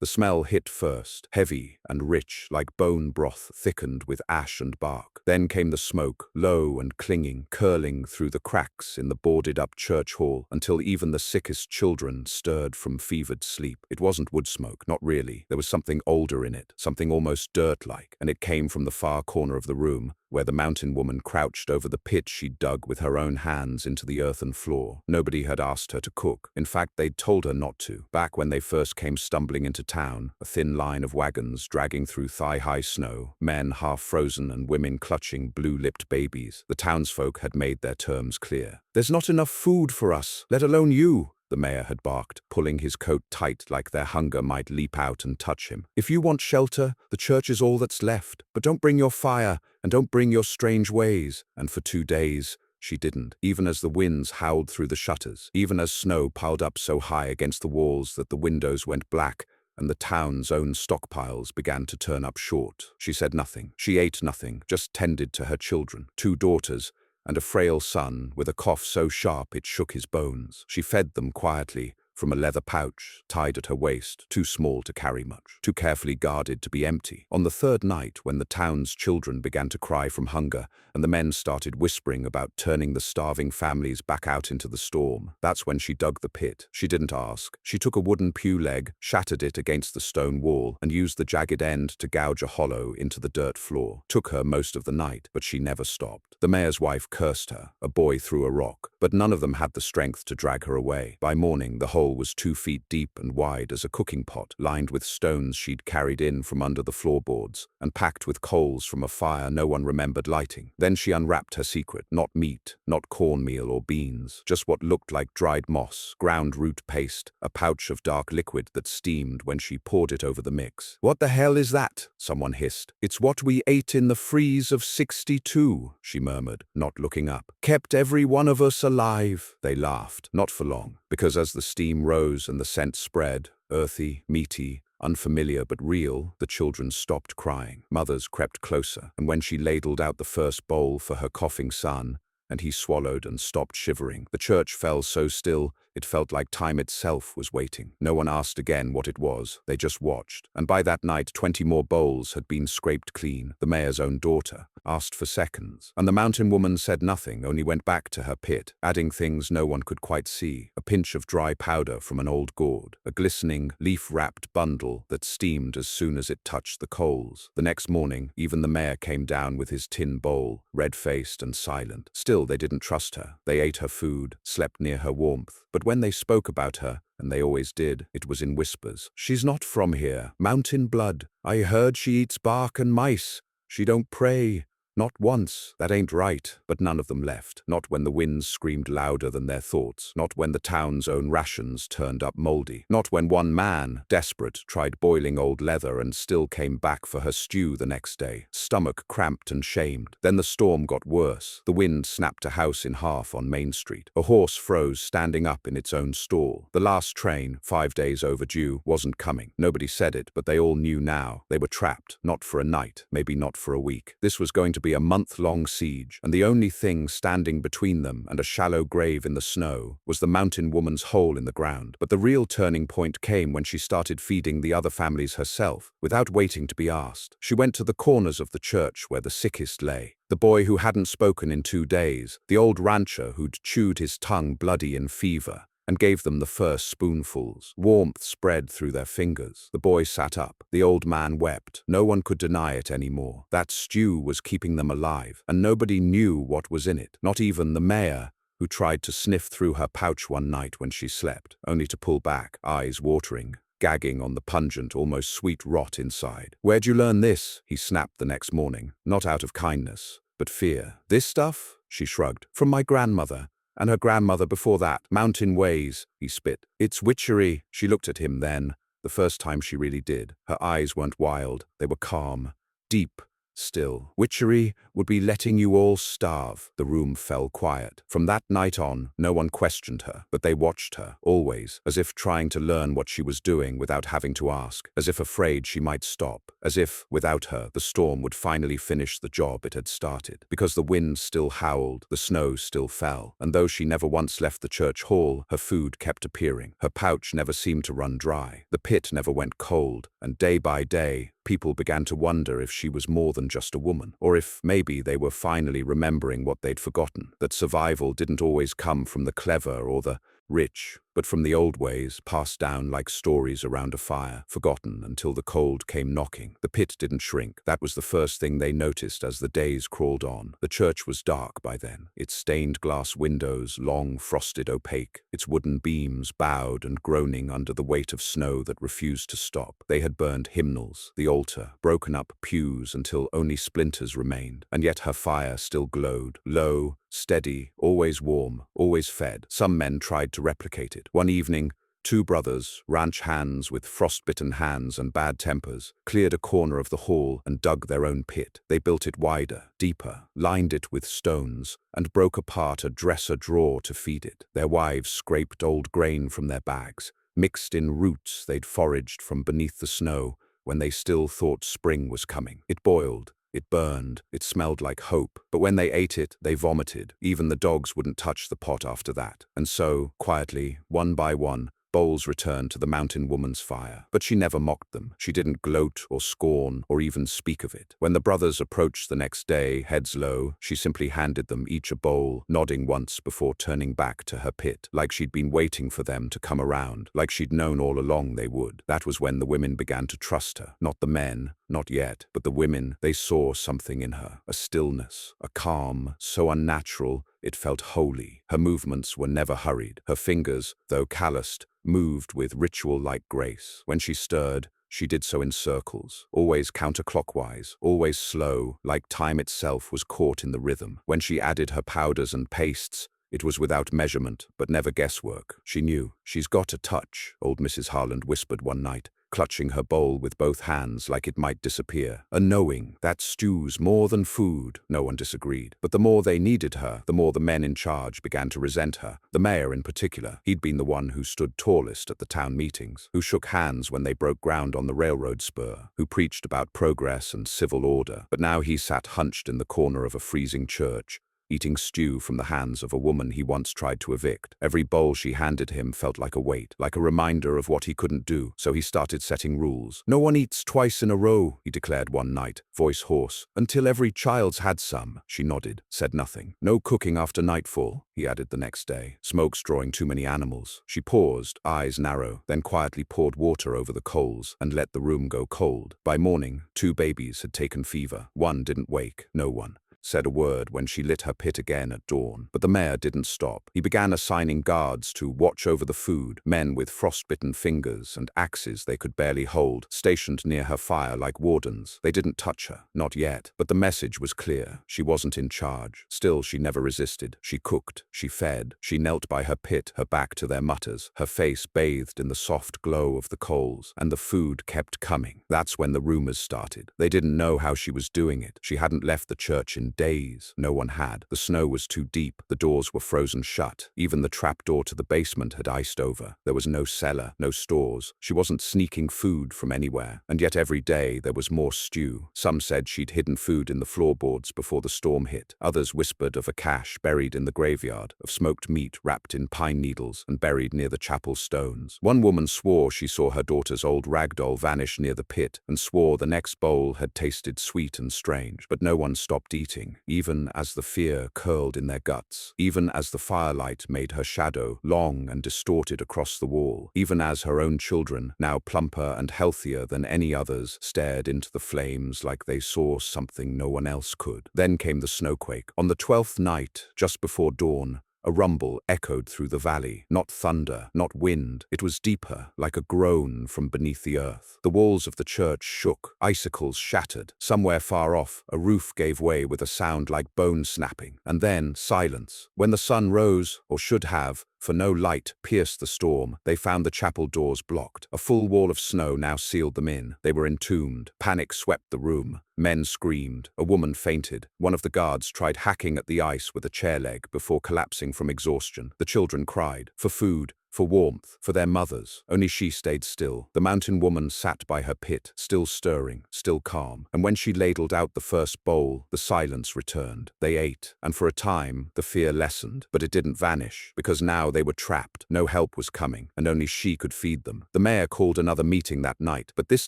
The smell hit first, heavy and rich, like bone broth thickened with ash and bark. Then came the smoke, low and clinging, curling through the cracks in the boarded-up church hall until even the sickest children stirred from fevered sleep. It wasn't wood smoke, not really. There was something older in it, something almost dirt-like, and it came from the far corner of the room, where the mountain woman crouched over the pit she'd dug with her own hands into the earthen floor. Nobody had asked her to cook. In fact, they'd told her not to. Back when they first came stumbling into town, a thin line of wagons dragging through thigh-high snow, men half-frozen and women clutching blue-lipped babies, the townsfolk had made their terms clear. "There's not enough food for us, let alone you," the mayor had barked, pulling his coat tight like their hunger might leap out and touch him. "If you want shelter, the church is all that's left. But don't bring your fire, and don't bring your strange ways." And for 2 days, she didn't, even as the winds howled through the shutters, even as snow piled up so high against the walls that the windows went black, and the town's own stockpiles began to turn up short. She said nothing. She ate nothing, just tended to her children, 2 daughters, and a frail son with a cough so sharp it shook his bones. She fed them quietly, from a leather pouch tied at her waist, too small to carry much, too carefully guarded to be empty. On the 3rd night, when the town's children began to cry from hunger, and the men started whispering about turning the starving families back out into the storm, that's when she dug the pit. She didn't ask. She took a wooden pew leg, shattered it against the stone wall, and used the jagged end to gouge a hollow into the dirt floor. Took her most of the night, but she never stopped. The mayor's wife cursed her. A boy threw a rock, but none of them had the strength to drag her away. By morning, the hole was 2 feet deep and wide as a cooking pot, lined with stones she'd carried in from under the floorboards, and packed with coals from a fire no one remembered lighting. Then she unwrapped her secret. Not meat, not cornmeal or beans, just what looked like dried moss, ground root paste, a pouch of dark liquid that steamed when she poured it over the mix. "What the hell is that?" someone hissed. "It's what we ate in the freeze of '62, she murmured, not looking up. "Kept every one of us alive." They laughed, not for long, because as the steam rose and the scent spread, earthy, meaty, unfamiliar but real, the children stopped crying. Mothers crept closer, and when she ladled out the first bowl for her coughing son, and he swallowed and stopped shivering, the church fell so still it felt like time itself was waiting. No one asked again what it was, they just watched. And by that night 20 more bowls had been scraped clean. The mayor's own daughter asked for seconds, and the mountain woman said nothing, only went back to her pit, adding things no one could quite see: a pinch of dry powder from an old gourd, a glistening, leaf-wrapped bundle that steamed as soon as it touched the coals. The next morning, even the mayor came down with his tin bowl, red-faced and silent. Still, they didn't trust her. They ate her food, slept near her warmth. But when they spoke about her, and they always did, it was in whispers. "She's not from here. Mountain blood. I heard she eats bark and mice. She don't pray. Not once. That ain't right." But none of them left. Not when the winds screamed louder than their thoughts. Not when the town's own rations turned up moldy. Not when one man, desperate, tried boiling old leather and still came back for her stew the next day, stomach cramped and shamed. Then the storm got worse. The wind snapped a house in half on Main Street. A horse froze standing up in its own stall. The last train, 5 days overdue, wasn't coming. Nobody said it, but they all knew now. They were trapped. Not for a night, maybe not for a week. This was going to be a month-long siege, and the only thing standing between them and a shallow grave in the snow was the mountain woman's hole in the ground. But the real turning point came when she started feeding the other families herself, without waiting to be asked. She went to the corners of the church where the sickest lay. The boy who hadn't spoken in 2 days, the old rancher who'd chewed his tongue bloody in fever, and gave them the first spoonfuls. Warmth spread through their fingers. The boy sat up. The old man wept. No one could deny it anymore. That stew was keeping them alive, and nobody knew what was in it. Not even the mayor, who tried to sniff through her pouch one night when she slept, only to pull back, eyes watering, gagging on the pungent, almost sweet rot inside. "Where'd you learn this?" he snapped the next morning, not out of kindness, but fear. "This stuff?" she shrugged. "From my grandmother. And her grandmother before that. Mountain ways," he spit. "It's witchery." She looked at him then, the first time she really did. Her eyes weren't wild, they were calm, deep, still. Witchery would be letting you all starve. The room fell quiet. From that night on, no one questioned her, but they watched her, always, as if trying to learn what she was doing without having to ask, as if afraid she might stop, as if, without her, the storm would finally finish the job it had started. Because the wind still howled, the snow still fell, and though she never once left the church hall, her food kept appearing. Her pouch never seemed to run dry. The pit never went cold, and day by day, people began to wonder if she was more than just a woman, or if maybe they were finally remembering what they'd forgotten, that survival didn't always come from the clever or the rich, but from the old ways passed down like stories around a fire, forgotten until the cold came knocking. The pit didn't shrink. That was the first thing they noticed as the days crawled on. The church was dark by then, its stained glass windows long frosted opaque, its wooden beams bowed and groaning under the weight of snow that refused to stop. They had burned hymnals, the altar, broken up pews until only splinters remained, and yet her fire still glowed, low, steady, always warm, always fed. Some men tried to replicate it. One evening, two brothers, ranch hands with frostbitten hands and bad tempers, cleared a corner of the hall and dug their own pit. They built it wider, deeper, lined it with stones, and broke apart a dresser drawer to feed it. Their wives scraped old grain from their bags, mixed in roots they'd foraged from beneath the snow when they still thought spring was coming. It boiled. It burned, it smelled like hope, but when they ate it, they vomited. Even the dogs wouldn't touch the pot after that. And so, quietly, one by one, bowls returned to the mountain woman's fire. But she never mocked them. She didn't gloat or scorn or even speak of it. When the brothers approached the next day, heads low, she simply handed them each a bowl, nodding once before turning back to her pit, like she'd been waiting for them to come around, like she'd known all along they would. That was when the women began to trust her. Not the men, not yet, but the women. They saw something in her, a stillness, a calm, so unnatural it felt holy. Her movements were never hurried. Her fingers, though calloused, moved with ritual-like grace. When she stirred, she did so in circles, always counterclockwise, always slow, like time itself was caught in the rhythm. When she added her powders and pastes, it was without measurement, but never guesswork. She knew. "She's got a touch," old Mrs. Harland whispered one night, clutching her bowl with both hands like it might disappear. A knowing that stews more than food. No one disagreed. But the more they needed her, the more the men in charge began to resent her. The mayor in particular. He'd been the one who stood tallest at the town meetings, who shook hands when they broke ground on the railroad spur, who preached about progress and civil order. But now he sat hunched in the corner of a freezing church, eating stew from the hands of a woman he once tried to evict. Every bowl she handed him felt like a weight, like a reminder of what he couldn't do, so he started setting rules. "No one eats twice in a row," he declared one night, voice hoarse, "until every child's had some." She nodded, said nothing. "No cooking after nightfall," he added the next day. "Smoke's drawing too many animals." She paused, eyes narrow, then quietly poured water over the coals and let the room go cold. By morning, 2 babies had taken fever. One didn't wake. No one said a word when she lit her pit again at dawn. But the mayor didn't stop. He began assigning guards to watch over the food, men with frostbitten fingers and axes they could barely hold, stationed near her fire like wardens. They didn't touch her, not yet, but the message was clear. She wasn't in charge. Still, she never resisted. She cooked, she fed, she knelt by her pit, her back to their mutters, her face bathed in the soft glow of the coals, and the food kept coming. That's when the rumors started. They didn't know how she was doing it. She hadn't left the church in days. No one had. The snow was too deep. The doors were frozen shut. Even the trapdoor to the basement had iced over. There was no cellar, no stores. She wasn't sneaking food from anywhere. And yet every day there was more stew. Some said she'd hidden food in the floorboards before the storm hit. Others whispered of a cache buried in the graveyard, of smoked meat wrapped in pine needles and buried near the chapel stones. One woman swore she saw her daughter's old ragdoll vanish near the pit, and swore the next bowl had tasted sweet and strange. But no one stopped eating, even as the fear curled in their guts, even as the firelight made her shadow long and distorted across the wall, even as her own children, now plumper and healthier than any others, stared into the flames like they saw something no one else could. Then came the snowquake. On the 12th night, just before dawn, a rumble echoed through the valley. Not thunder, not wind. It was deeper, like a groan from beneath the earth. The walls of the church shook. Icicles shattered. Somewhere far off, a roof gave way with a sound like bone snapping. And then silence. When the sun rose, or should have, for no light pierced the storm. They found the chapel doors blocked. A full wall of snow now sealed them in. They were entombed. Panic swept the room. Men screamed. A woman fainted. One of the guards tried hacking at the ice with a chair leg before collapsing from exhaustion. The children cried for food, for warmth, for their mothers. Only she stayed still. The mountain woman sat by her pit, still stirring, still calm. And when she ladled out the first bowl, the silence returned. They ate, and for a time, the fear lessened. But it didn't vanish, because now they were trapped. No help was coming, and only she could feed them. The mayor called another meeting that night, but this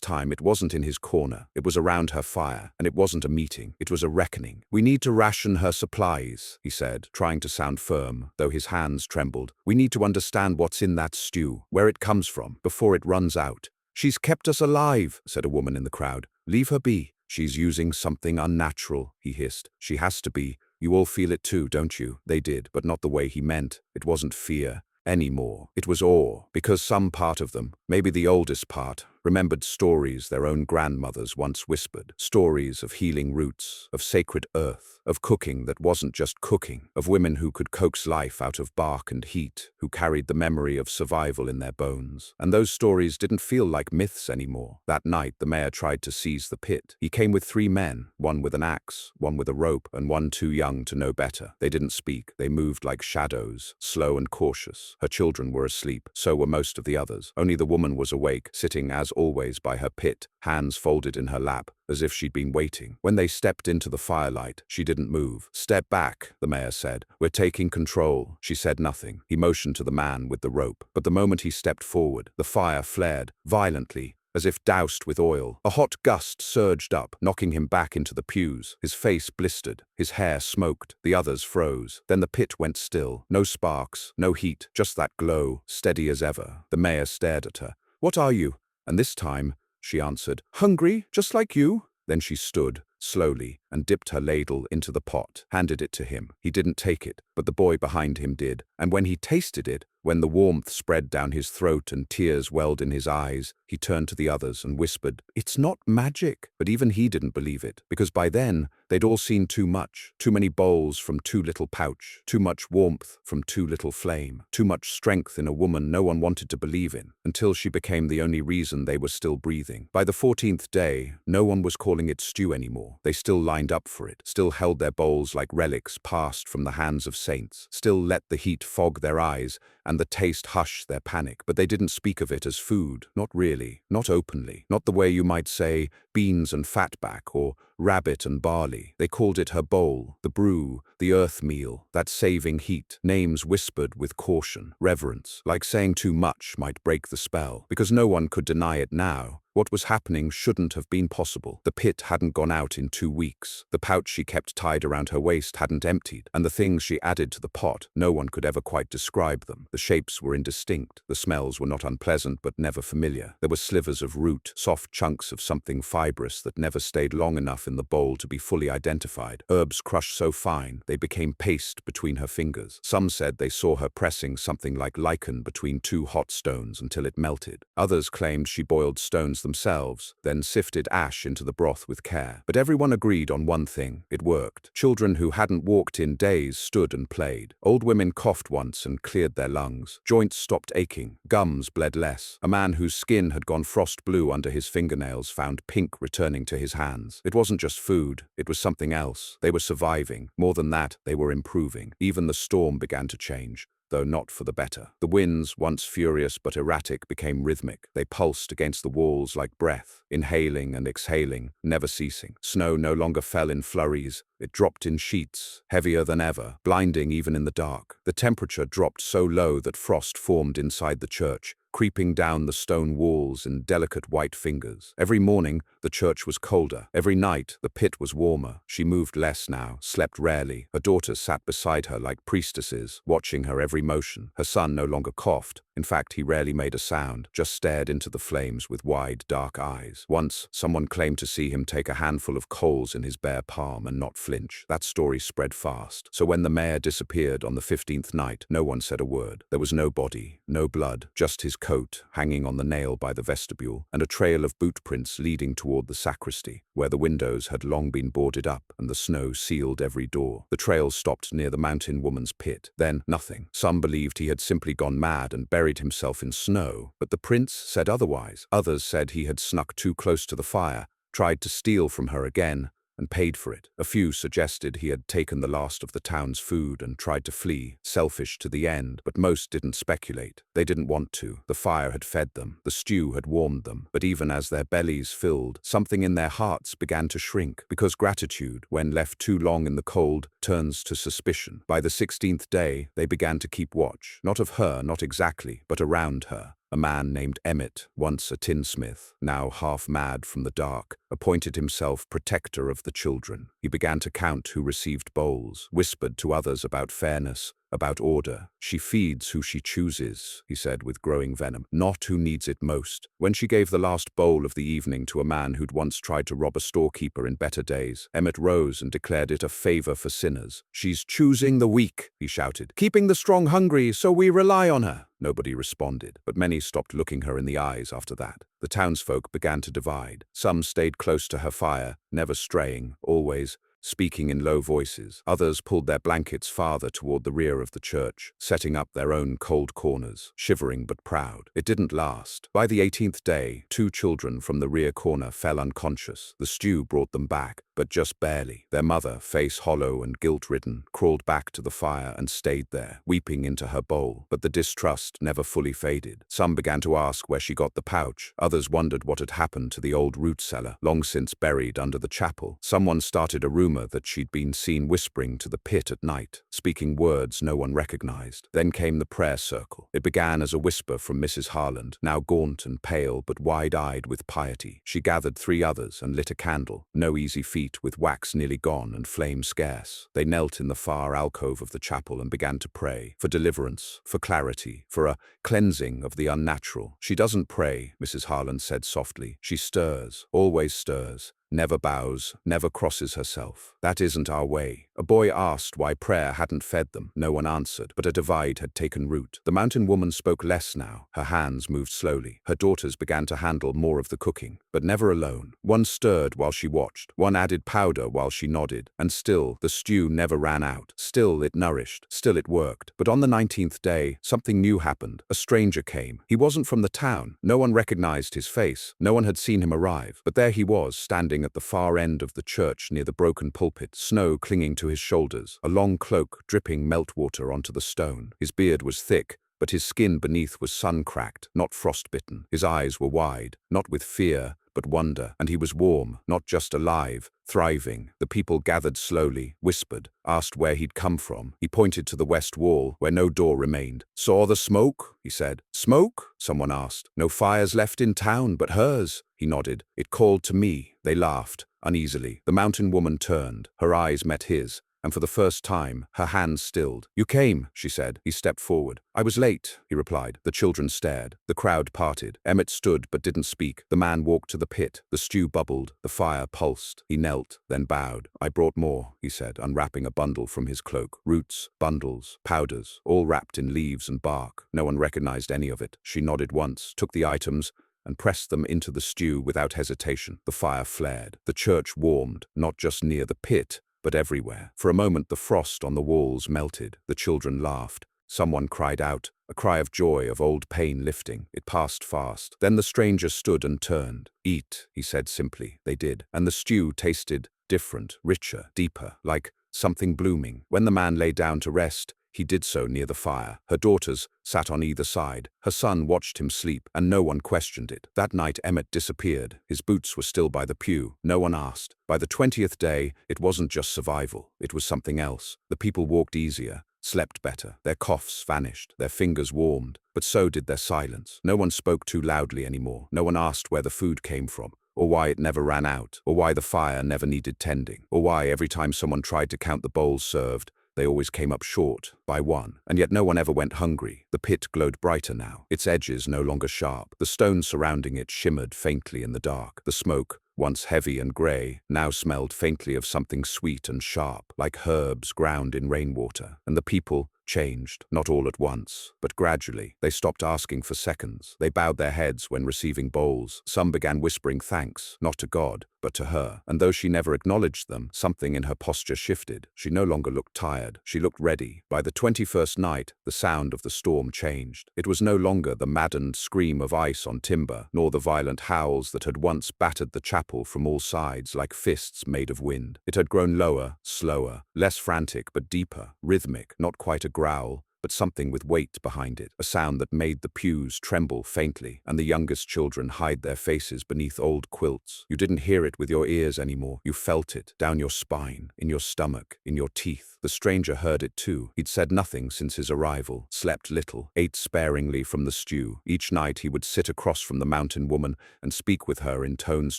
time it wasn't in his corner. It was around her fire, and it wasn't a meeting. It was a reckoning. "We need to ration her supplies," he said, trying to sound firm, though his hands trembled. "We need to understand what's in that stew, where it comes from, before it runs out." "She's kept us alive," said a woman in the crowd. "Leave her be. She's using something unnatural," he hissed. "She has to be. You all feel it too, don't you?" They did, but not the way he meant. It wasn't fear anymore. It was awe, because some part of them, maybe the oldest part, remembered stories their own grandmothers once whispered. Stories of healing roots, of sacred earth, of cooking that wasn't just cooking, of women who could coax life out of bark and heat, who carried the memory of survival in their bones. And those stories didn't feel like myths anymore. That night, the mayor tried to seize the pit. He came with 3 men, one with an axe, one with a rope, and one too young to know better. They didn't speak. They moved like shadows, slow and cautious. Her children were asleep. So were most of the others. Only the woman was awake, sitting as always by her pit, hands folded in her lap, as if she'd been waiting. When they stepped into the firelight, she didn't move. "Step back," the mayor said. "We're taking control." She said nothing. He motioned to the man with the rope. But the moment he stepped forward, the fire flared violently, as if doused with oil. A hot gust surged up, knocking him back into the pews. His face blistered. His hair smoked. The others froze. Then the pit went still. No sparks, no heat, just that glow, steady as ever. The mayor stared at her. "What are you?" And this time, she answered, "Hungry, just like you." Then she stood, slowly, and dipped her ladle into the pot, handed it to him. He didn't take it, but the boy behind him did. And when he tasted it, when the warmth spread down his throat and tears welled in his eyes, he turned to the others and whispered, "It's not magic." But even he didn't believe it, because by then, they'd all seen too much. Too many bowls from too little pouch, too much warmth from too little flame, too much strength in a woman no one wanted to believe in, until she became the only reason they were still breathing. By the 14th day, no one was calling it stew anymore. They still lined up for it, still held their bowls like relics passed from the hands of saints, still let the heat fog their eyes and the taste hush their panic. But they didn't speak of it as food, not really, not openly, not the way you might say beans and fatback or rabbit and barley. They called it her bowl, the brew, the earth meal, that saving heat. Names whispered with caution, reverence, like saying too much might break the spell, because no one could deny it now. What was happening shouldn't have been possible. The pit hadn't gone out in 2 weeks. The pouch she kept tied around her waist hadn't emptied, and the things she added to the pot, no one could ever quite describe them. The shapes were indistinct. The smells were not unpleasant but never familiar. There were slivers of root, soft chunks of something fibrous that never stayed long enough in the bowl to be fully identified. Herbs crushed so fine, they became paste between her fingers. Some said they saw her pressing something like lichen between 2 hot stones until it melted. Others claimed she boiled stones themselves, then sifted ash into the broth with care. But everyone agreed on one thing: it worked. Children who hadn't walked in days stood and played. Old women coughed once and cleared their lungs. Joints stopped aching. Gums bled less. A man whose skin had gone frost blue under his fingernails found pink returning to his hands. It wasn't just food, it was something else. They were surviving. More than that, they were improving. Even the storm began to change, though not for the better. The winds, once furious but erratic, became rhythmic. They pulsed against the walls like breath, inhaling and exhaling, never ceasing. Snow no longer fell in flurries. It dropped in sheets, heavier than ever, blinding even in the dark. The temperature dropped so low that frost formed inside the church, creeping down the stone walls in delicate white fingers. Every morning, the church was colder. Every night, the pit was warmer. She moved less now, slept rarely. Her daughters sat beside her like priestesses, watching her every motion. Her son no longer coughed. In fact, he rarely made a sound, just stared into the flames with wide, dark eyes. Once, someone claimed to see him take a handful of coals in his bare palm and not flinch. That story spread fast. So when the mayor disappeared on the 15th night, no one said a word. There was no body, no blood, just his coat hanging on the nail by the vestibule, and a trail of boot prints leading toward the sacristy, where the windows had long been boarded up and the snow sealed every door. The trail stopped near the mountain woman's pit. Then, nothing. Some believed he had simply gone mad and buried himself in snow, but the prince said otherwise. Others said he had snuck too close to the fire, tried to steal from her again, and paid for it. A few suggested he had taken the last of the town's food and tried to flee, selfish to the end, but most didn't speculate. They didn't want to. The fire had fed them. The stew had warmed them. But even as their bellies filled, something in their hearts began to shrink, because gratitude, when left too long in the cold, turns to suspicion. By the 16th day, they began to keep watch, not of her, not exactly, but around her. A man named Emmett, once a tinsmith, now half mad from the dark, appointed himself protector of the children. He began to count who received bowls, whispered to others about fairness, about order. She feeds who she chooses, he said with growing venom, not who needs it most. When she gave the last bowl of the evening to a man who'd once tried to rob a storekeeper in better days, Emmett rose and declared it a favor for sinners. She's choosing the weak, he shouted, keeping the strong hungry, so we rely on her. Nobody responded, but many stopped looking her in the eyes after that. The townsfolk began to divide. Some stayed close to her fire, never straying, always speaking in low voices. Others pulled their blankets farther toward the rear of the church, setting up their own cold corners, shivering but proud. It didn't last. By the 18th day, 2 children from the rear corner fell unconscious. The stew brought them back, but just barely. Their mother, face hollow and guilt-ridden, crawled back to the fire and stayed there, weeping into her bowl. But the distrust never fully faded. Some began to ask where she got the pouch. Others wondered what had happened to the old root cellar, long since buried under the chapel. Someone started a rumor that she'd been seen whispering to the pit at night, speaking words no one recognized. Then came the prayer circle. It began as a whisper from Mrs. Harland, now gaunt and pale but wide-eyed with piety. She gathered 3 others and lit a candle, no easy feat with wax nearly gone and flame scarce. They knelt in the far alcove of the chapel and began to pray, for deliverance, for clarity, for a cleansing of the unnatural. She doesn't pray, Mrs. Harland said softly. She stirs, always stirs. Never bows, never crosses herself. That isn't our way. A boy asked why prayer hadn't fed them. No one answered, but a divide had taken root. The mountain woman spoke less now. Her hands moved slowly. Her daughters began to handle more of the cooking, but never alone. One stirred while she watched. One added powder while she nodded. And still, the stew never ran out. Still, it nourished. Still, it worked. But on the 19th day, something new happened. A stranger came. He wasn't from the town. No one recognized his face. No one had seen him arrive. But there he was, standing at the far end of the church near the broken pulpit, snow clinging to his shoulders, a long cloak dripping meltwater onto the stone. His beard was thick, but his skin beneath was sun-cracked, not frostbitten. His eyes were wide, not with fear, but wonder, and he was warm, not just alive, thriving. The people gathered slowly, whispered, asked where he'd come from. He pointed to the west wall, where no door remained. Saw the smoke? He said. Smoke? Someone asked. No fires left in town, but hers. He nodded. It called to me. They laughed, uneasily. The mountain woman turned. Her eyes met his, and for the first time, her hands stilled. You came, she said. He stepped forward. I was late, he replied. The children stared. The crowd parted. Emmett stood but didn't speak. The man walked to the pit. The stew bubbled. The fire pulsed. He knelt, then bowed. I brought more, he said, unwrapping a bundle from his cloak. Roots, bundles, powders, all wrapped in leaves and bark. No one recognized any of it. She nodded once, took the items, and pressed them into the stew without hesitation. The fire flared. The church warmed, not just near the pit, but everywhere. For a moment the frost on the walls melted. The children laughed. Someone cried out, a cry of joy, of old pain lifting. It passed fast. Then the stranger stood and turned. Eat, he said simply. They did. And the stew tasted different, richer, deeper, like something blooming. When the man lay down to rest, he did so near the fire. Her daughters sat on either side. Her son watched him sleep, and no one questioned it. That night Emmett disappeared. His boots were still by the pew. No one asked. By the 20th day, it wasn't just survival. It was something else. The people walked easier, slept better. Their coughs vanished. Their fingers warmed. But so did their silence. No one spoke too loudly anymore. No one asked where the food came from, or why it never ran out, or why the fire never needed tending, or why every time someone tried to count the bowls served, They always came up short, by one. And yet no one ever went hungry. The pit glowed brighter now, its edges no longer sharp. The stones surrounding it shimmered faintly in the dark. The smoke, once heavy and grey, now smelled faintly of something sweet and sharp, like herbs ground in rainwater. And the people changed, not all at once, but gradually. They stopped asking for seconds. They bowed their heads when receiving bowls. Some began whispering thanks, not to God, but to her. And though she never acknowledged them, something in her posture shifted. She no longer looked tired. She looked ready. By the 21st night, the sound of the storm changed. It was no longer the maddened scream of ice on timber, nor the violent howls that had once battered the chapel from all sides like fists made of wind. It had grown lower, slower, less frantic but deeper, rhythmic, not quite a growl, but something with weight behind it, a sound that made the pews tremble faintly, and the youngest children hide their faces beneath old quilts. You didn't hear it with your ears anymore. You felt it, down your spine, in your stomach, in your teeth. The stranger heard it too. He'd said nothing since his arrival, slept little, ate sparingly from the stew. Each night he would sit across from the mountain woman and speak with her in tones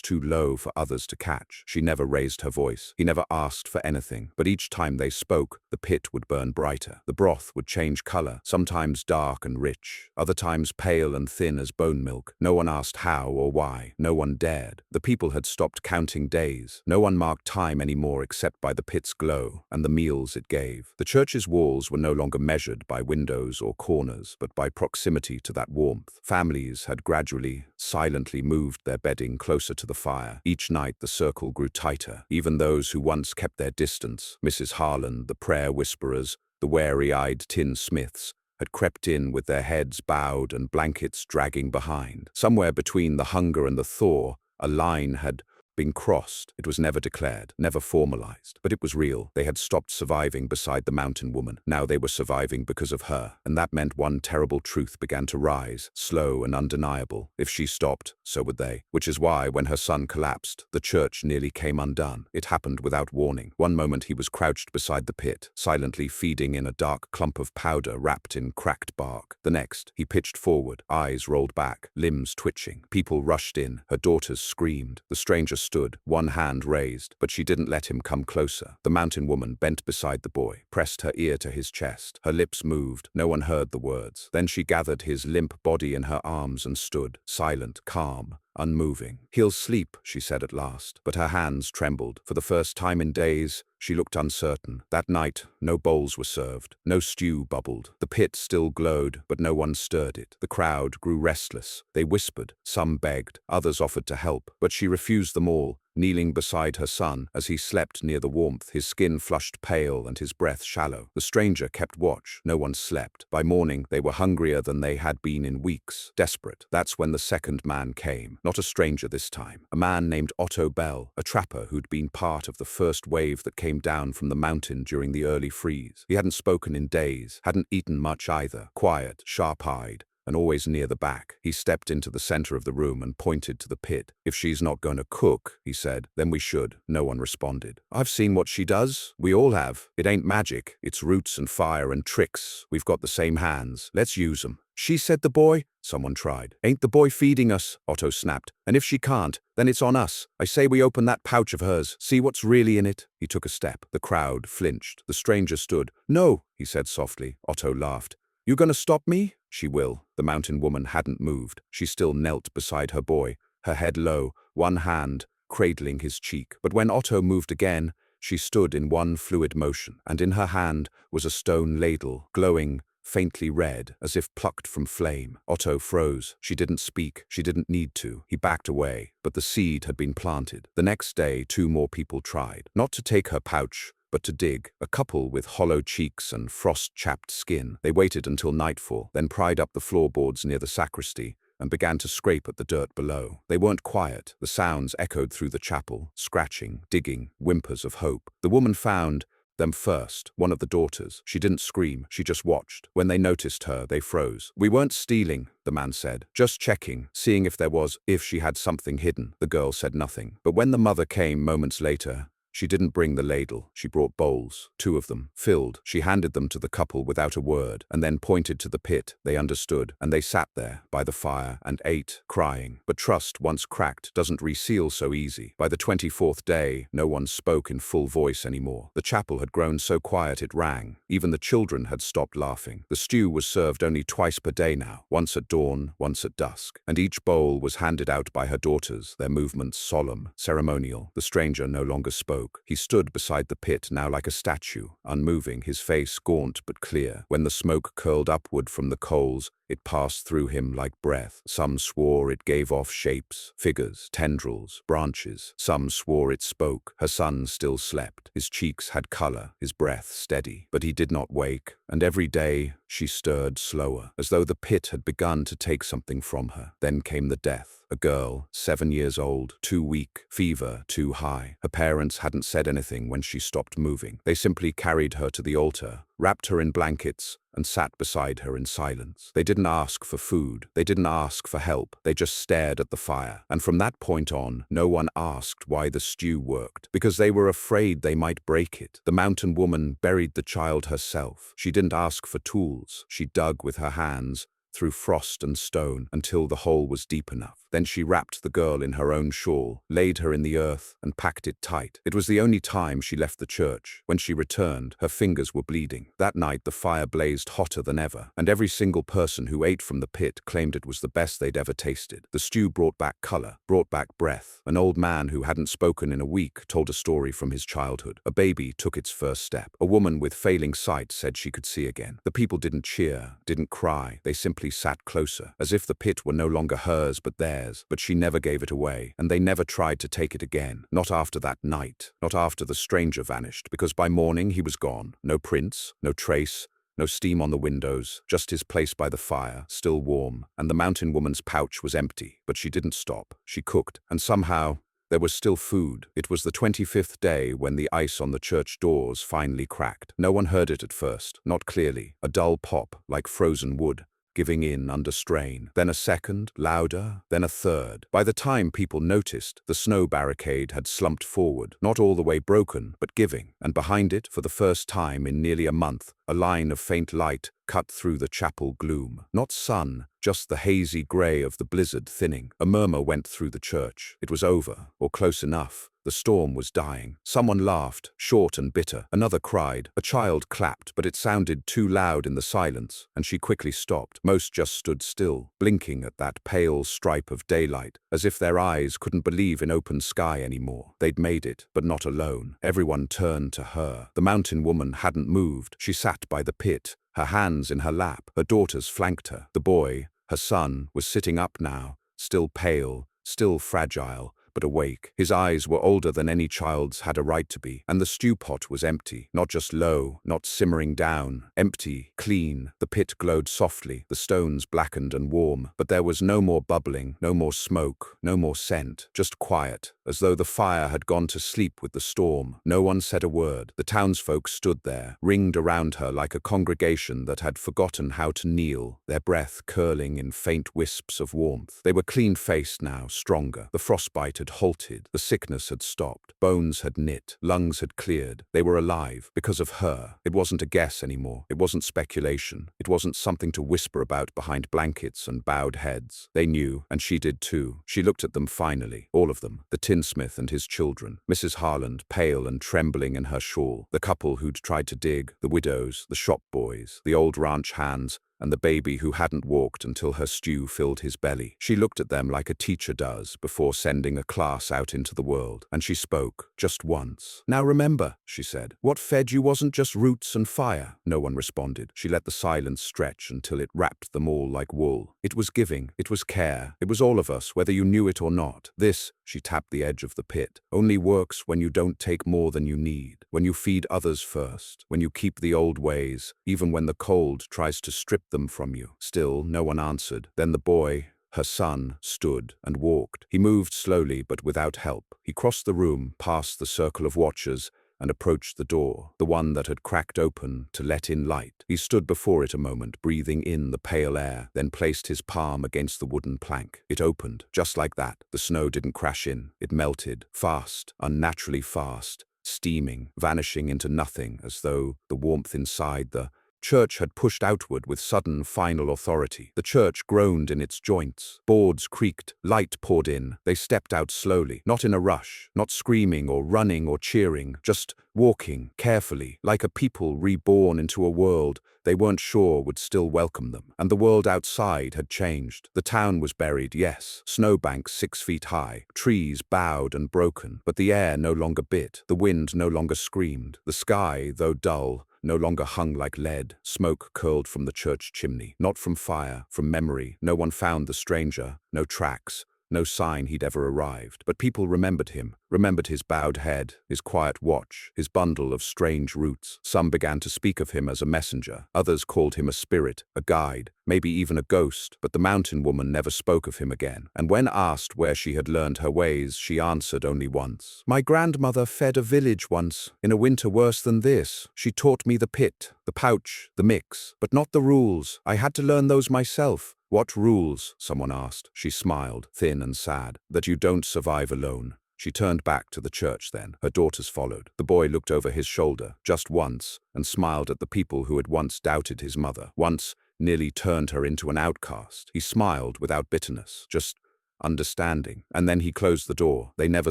too low for others to catch. She never raised her voice. He never asked for anything, but each time they spoke, the pit would burn brighter. The broth would change color, sometimes dark and rich, other times pale and thin as bone milk. No one asked how or why. No one dared. The people had stopped counting days. No one marked time anymore except by the pit's glow and the meals it gave. The church's walls were no longer measured by windows or corners, but by proximity to that warmth. Families had gradually, silently moved their bedding closer to the fire. Each night the circle grew tighter. Even those who once kept their distance, Mrs. Harlan, the prayer whisperers, the wary-eyed tin smiths, had crept in with their heads bowed and blankets dragging behind. Somewhere between the hunger and the thaw, a line had been crossed. It was never declared, never formalized, but it was real. They had stopped surviving beside the mountain woman. Now they were surviving because of her, and that meant one terrible truth began to rise, slow and undeniable. If she stopped, so would they. Which is why, when her son collapsed, the church nearly came undone. It happened without warning. One moment he was crouched beside the pit, silently feeding in a dark clump of powder wrapped in cracked bark. The next, he pitched forward, eyes rolled back, limbs twitching. People rushed in. Her daughters screamed. The stranger stood, one hand raised, but she didn't let him come closer. The mountain woman bent beside the boy, pressed her ear to his chest. Her lips moved. No one heard the words. Then she gathered his limp body in her arms and stood, silent, calm, unmoving. "He'll sleep," she said at last, but her hands trembled. For the first time in days, she looked uncertain. That night, no bowls were served, no stew bubbled. The pit still glowed, but no one stirred it. The crowd grew restless. They whispered, some begged, others offered to help, but she refused them all, kneeling beside her son as he slept near the warmth, his skin flushed pale and his breath shallow. The stranger kept watch. No one slept. By morning, they were hungrier than they had been in weeks, desperate. That's when the second man came. Not a stranger this time. A man named Otto Bell, a trapper who'd been part of the first wave that came down from the mountain during the early freeze. He hadn't spoken in days, hadn't eaten much either. Quiet, sharp-eyed, and always near the back. He stepped into the center of the room and pointed to the pit. "If she's not going to cook," he said, "then we should." No one responded. "I've seen what she does. We all have. It ain't magic. It's roots and fire and tricks. We've got the same hands. Let's use 'em." "She said the boy," someone tried. "Ain't the boy feeding us?" Otto snapped. "And if she can't, then it's on us. I say we open that pouch of hers, see what's really in it." He took a step. The crowd flinched. The stranger stood. "No," he said softly. Otto laughed. "You gonna stop me?" "She will." The mountain woman hadn't moved. She still knelt beside her boy, her head low, one hand cradling his cheek. But when Otto moved again, she stood in one fluid motion, and in her hand was a stone ladle, glowing faintly red, as if plucked from flame. Otto froze. She didn't speak. She didn't need to. He backed away, but the seed had been planted. The next day, 2 more people tried. Not to take her pouch, but to dig. A couple with hollow cheeks and frost-chapped skin. They waited until nightfall, then pried up the floorboards near the sacristy and began to scrape at the dirt below. They weren't quiet. The sounds echoed through the chapel, scratching, digging, whimpers of hope. The woman found them first, one of the daughters. She didn't scream, she just watched. When they noticed her, they froze. "We weren't stealing," the man said. "Just checking, seeing if she had something hidden." The girl said nothing. But when the mother came moments later, She didn't bring the ladle, she brought bowls, 2 of them, filled. She handed them to the couple without a word, and then pointed to the pit. They understood, and they sat there, by the fire, and ate, crying. But trust, once cracked, doesn't reseal so easy. By the 24th day, no one spoke in full voice anymore. The chapel had grown so quiet it rang. Even the children had stopped laughing. The stew was served only twice per day now, once at dawn, once at dusk. And each bowl was handed out by her daughters, their movements solemn, ceremonial. The stranger no longer spoke. He stood beside the pit, now like a statue, unmoving, his face gaunt but clear. When the smoke curled upward from the coals, it passed through him like breath. Some swore it gave off shapes, figures, tendrils, branches. Some swore it spoke. Her son still slept. His cheeks had color, his breath steady. But he did not wake, and every day she stirred slower, as though the pit had begun to take something from her. Then came the death. A girl, 7 years old, too weak, fever too high. Her parents hadn't said anything when she stopped moving. They simply carried her to the altar, wrapped her in blankets, and sat beside her in silence. They didn't ask for food. They didn't ask for help. They just stared at the fire. And from that point on, no one asked why the stew worked, because they were afraid they might break it. The mountain woman buried the child herself. She didn't ask for tools. She dug with her hands, through frost and stone, until the hole was deep enough. Then she wrapped the girl in her own shawl, laid her in the earth, and packed it tight. It was the only time she left the church. When she returned, her fingers were bleeding. That night the fire blazed hotter than ever, and every single person who ate from the pit claimed it was the best they'd ever tasted. The stew brought back color, brought back breath. An old man who hadn't spoken in a week told a story from his childhood. A baby took its first step. A woman with failing sight said she could see again. The people didn't cheer, didn't cry. They simply sat closer, as if the pit were no longer hers but theirs. But she never gave it away, and they never tried to take it again. Not after that night, not after the stranger vanished, because by morning he was gone. No prints, no trace, no steam on the windows, just his place by the fire, still warm, and the mountain woman's pouch was empty. But she didn't stop. She cooked, and somehow there was still food. It was the 25th day when the ice on the church doors finally cracked. No one heard it at first, not clearly. A dull pop, like frozen wood, giving in under strain. Then a second, louder, then a third. By the time people noticed, the snow barricade had slumped forward, not all the way broken, but giving. And behind it, for the first time in nearly a month, a line of faint light cut through the chapel gloom. Not sun, just the hazy grey of the blizzard thinning. A murmur went through the church. It was over, or close enough. The storm was dying. Someone laughed, short and bitter. Another cried. A child clapped, but it sounded too loud in the silence, and she quickly stopped. Most just stood still, blinking at that pale stripe of daylight, as if their eyes couldn't believe in open sky anymore. They'd made it, but not alone. Everyone turned to her. The mountain woman hadn't moved. She sat by the pit, her hands in her lap. Her daughters flanked her. The boy, her son, was sitting up now, still pale, still fragile, but awake. His eyes were older than any child's had a right to be, and the stew pot was empty. Not just low, not simmering down. Empty, clean. The pit glowed softly, the stones blackened and warm, but there was no more bubbling, no more smoke, no more scent, just quiet, as though the fire had gone to sleep with the storm. No one said a word. The townsfolk stood there, ringed around her like a congregation that had forgotten how to kneel, their breath curling in faint wisps of warmth. They were clean-faced now, stronger. The frostbite had halted, the sickness had stopped, bones had knit, lungs had cleared. They were alive, because of her. It wasn't a guess anymore. It wasn't speculation. It wasn't something to whisper about behind blankets and bowed heads. They knew, and she did too. She looked at them finally, all of them, the tinsmith and his children, Mrs. Harland, pale and trembling in her shawl, the couple who'd tried to dig, the widows, the shop boys, the old ranch hands, and the baby who hadn't walked until her stew filled his belly. She looked at them like a teacher does before sending a class out into the world, and she spoke, just once. "Now remember," she said, "what fed you wasn't just roots and fire." No one responded. She let the silence stretch until it wrapped them all like wool. It was giving, it was care, it was all of us, whether you knew it or not. This, she tapped the edge of the pit, only works when you don't take more than you need, when you feed others first, when you keep the old ways, even when the cold tries to strip them from you. Still, no one answered. Then the boy, her son, stood and walked. He moved slowly but without help. He crossed the room, past the circle of watchers, and approached the door, the one that had cracked open to let in light. He stood before it a moment, breathing in the pale air, then placed his palm against the wooden plank. It opened, just like that. The snow didn't crash in. It melted, fast, unnaturally fast, steaming, vanishing into nothing as though the warmth inside the church had pushed outward with sudden, final authority. The church groaned in its joints. Boards creaked. Light poured in. They stepped out slowly, not in a rush, not screaming or running or cheering, just walking carefully, like a people reborn into a world they weren't sure would still welcome them. And the world outside had changed. The town was buried, yes, snowbanks 6 feet high, trees bowed and broken, but the air no longer bit, the wind no longer screamed, the sky, though dull, no longer hung like lead. Smoke curled from the church chimney, not from fire, from memory. No one found the stranger, no tracks, no sign he'd ever arrived. But people remembered him, remembered his bowed head, his quiet watch, his bundle of strange roots. Some began to speak of him as a messenger. Others called him a spirit, a guide, maybe even a ghost. But the mountain woman never spoke of him again. And when asked where she had learned her ways, she answered only once. "My grandmother fed a village once, in a winter worse than this. She taught me the pit, the pouch, the mix, but not the rules. I had to learn those myself." "What rules?" someone asked. She smiled, thin and sad. "That you don't survive alone." She turned back to the church then. Her daughters followed. The boy looked over his shoulder, just once, and smiled at the people who had once doubted his mother, once nearly turned her into an outcast. He smiled without bitterness, just understanding. And then he closed the door. They never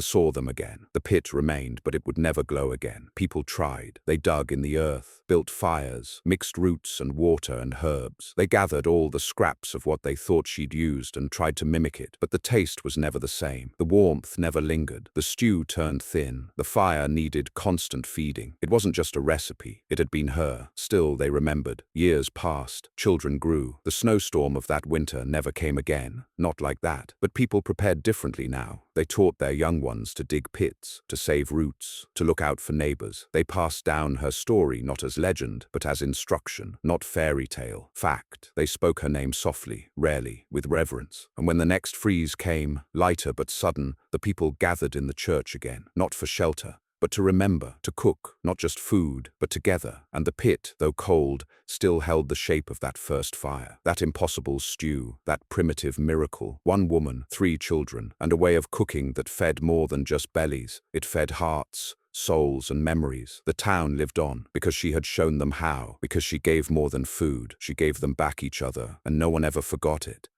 saw them again. The pit remained, but it would never glow again. People tried. They dug in the earth, built fires, mixed roots and water and herbs. They gathered all the scraps of what they thought she'd used and tried to mimic it, but the taste was never the same. The warmth never lingered. The stew turned thin. The fire needed constant feeding. It wasn't just a recipe. It had been her. Still, they remembered. Years passed. Children grew. The snowstorm of that winter never came again. Not like that. But people prepared differently now. They taught their young ones to dig pits, to save roots, to look out for neighbors. They passed down her story not as legend, but as instruction, not fairy tale, fact. They spoke her name softly, rarely, with reverence. And when the next freeze came, lighter but sudden, the people gathered in the church again, not for shelter, but to remember, to cook, not just food, but together. And the pit, though cold, still held the shape of that first fire, that impossible stew, that primitive miracle. 1 woman, 3 children, and a way of cooking that fed more than just bellies. It fed hearts, souls and memories. The town lived on, because she had shown them how, because she gave more than food. She gave them back each other, and no one ever forgot it.